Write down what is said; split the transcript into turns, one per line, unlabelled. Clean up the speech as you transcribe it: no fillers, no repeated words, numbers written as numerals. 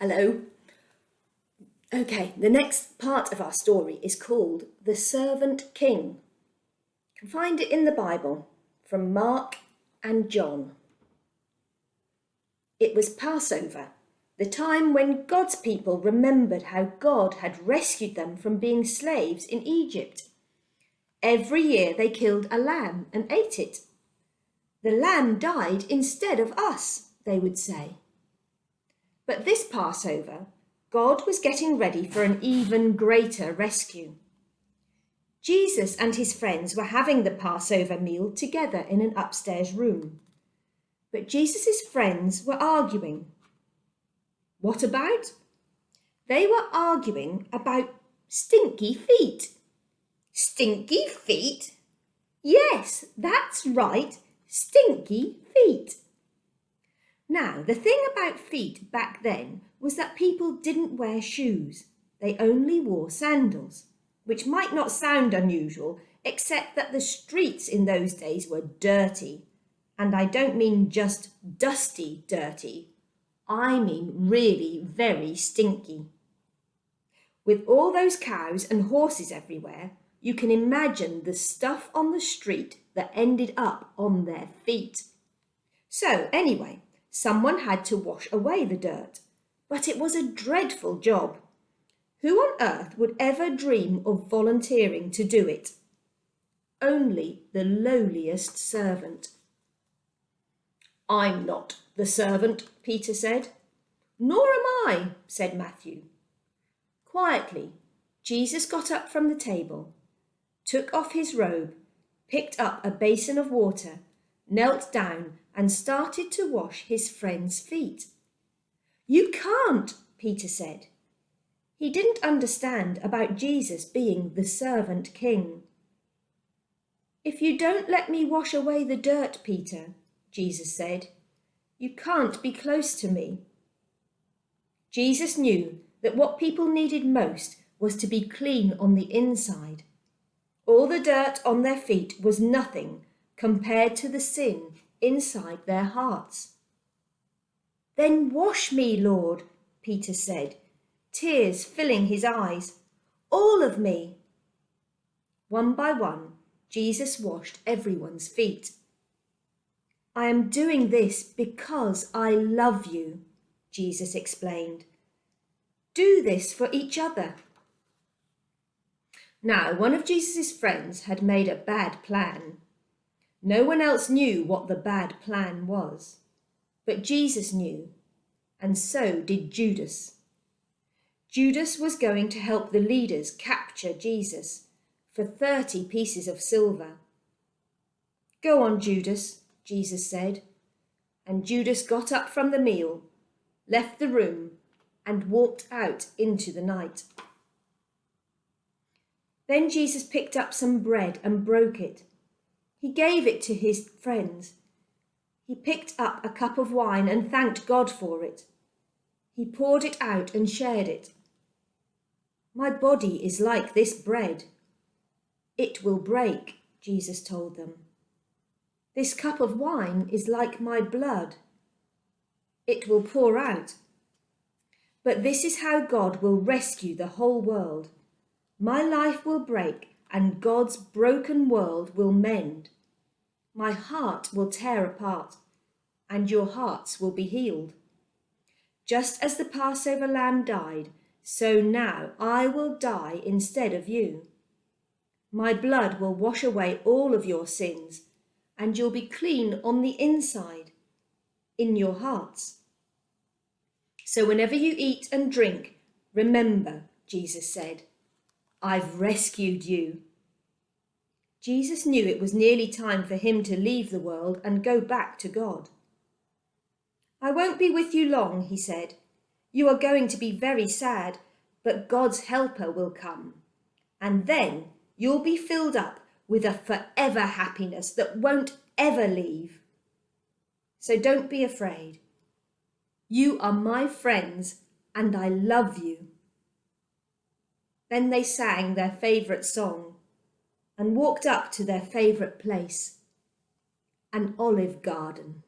Hello. Okay, the next part of our story is called The Servant King. You can find it in the Bible from Mark and John. It was Passover, the time when God's people remembered how God had rescued them from being slaves in Egypt. Every year they killed a lamb and ate it. The lamb died instead of us, they would say. But this Passover, God was getting ready for an even greater rescue. Jesus and his friends were having the Passover meal together in an upstairs room. But Jesus' friends were arguing. What about? They were arguing about stinky feet. Stinky feet? Yes, that's right, stinky feet. Now, the thing about feet back then was that people didn't wear shoes. They only wore sandals, which might not sound unusual, except that the streets in those days were dirty. And I don't mean just dusty dirty. I mean really very stinky. With all those cows and horses everywhere, you can imagine the stuff on the street that ended up on their feet. So anyway, someone had to wash away the dirt, but it was a dreadful job. Who on earth would ever dream of volunteering to do it? Only the lowliest servant. I'm not the servant, Peter said. Nor am I, said Matthew. Quietly, Jesus got up from the table, took off his robe, picked up a basin of water, knelt down and started to wash his friend's feet. You can't, Peter said. He didn't understand about Jesus being the servant king. If you don't let me wash away the dirt, Peter, Jesus said, you can't be close to me. Jesus knew that what people needed most was to be clean on the inside. All the dirt on their feet was nothing compared to the sin inside their hearts. Then wash me, Lord, Peter said, tears filling his eyes. All of me. One by one, Jesus washed everyone's feet. I am doing this because I love you, Jesus explained. Do this for each other. Now, one of Jesus' friends had made a bad plan. No one else knew what the bad plan was, but Jesus knew, and so did Judas. Judas was going to help the leaders capture Jesus for 30 pieces of silver. Go on, Judas, Jesus said, and Judas got up from the meal, left the room, and walked out into the night. Then Jesus picked up some bread and broke it. He gave it to his friends. He picked up a cup of wine and thanked God for it. He poured it out and shared it. My body is like this bread. It will break, Jesus told them. This cup of wine is like my blood. It will pour out. But this is how God will rescue the whole world. My life will break and God's broken world will mend. My heart will tear apart and your hearts will be healed. Just as the Passover lamb died, so now I will die instead of you. My blood will wash away all of your sins and you'll be clean on the inside, in your hearts. So whenever you eat and drink, remember, Jesus said, I've rescued you. Jesus knew it was nearly time for him to leave the world and go back to God. I won't be with you long, he said. You are going to be very sad, but God's helper will come. And then you'll be filled up with a forever happiness that won't ever leave. So don't be afraid. You are my friends and I love you. Then they sang their favourite song and walked up to their favourite place, an olive garden.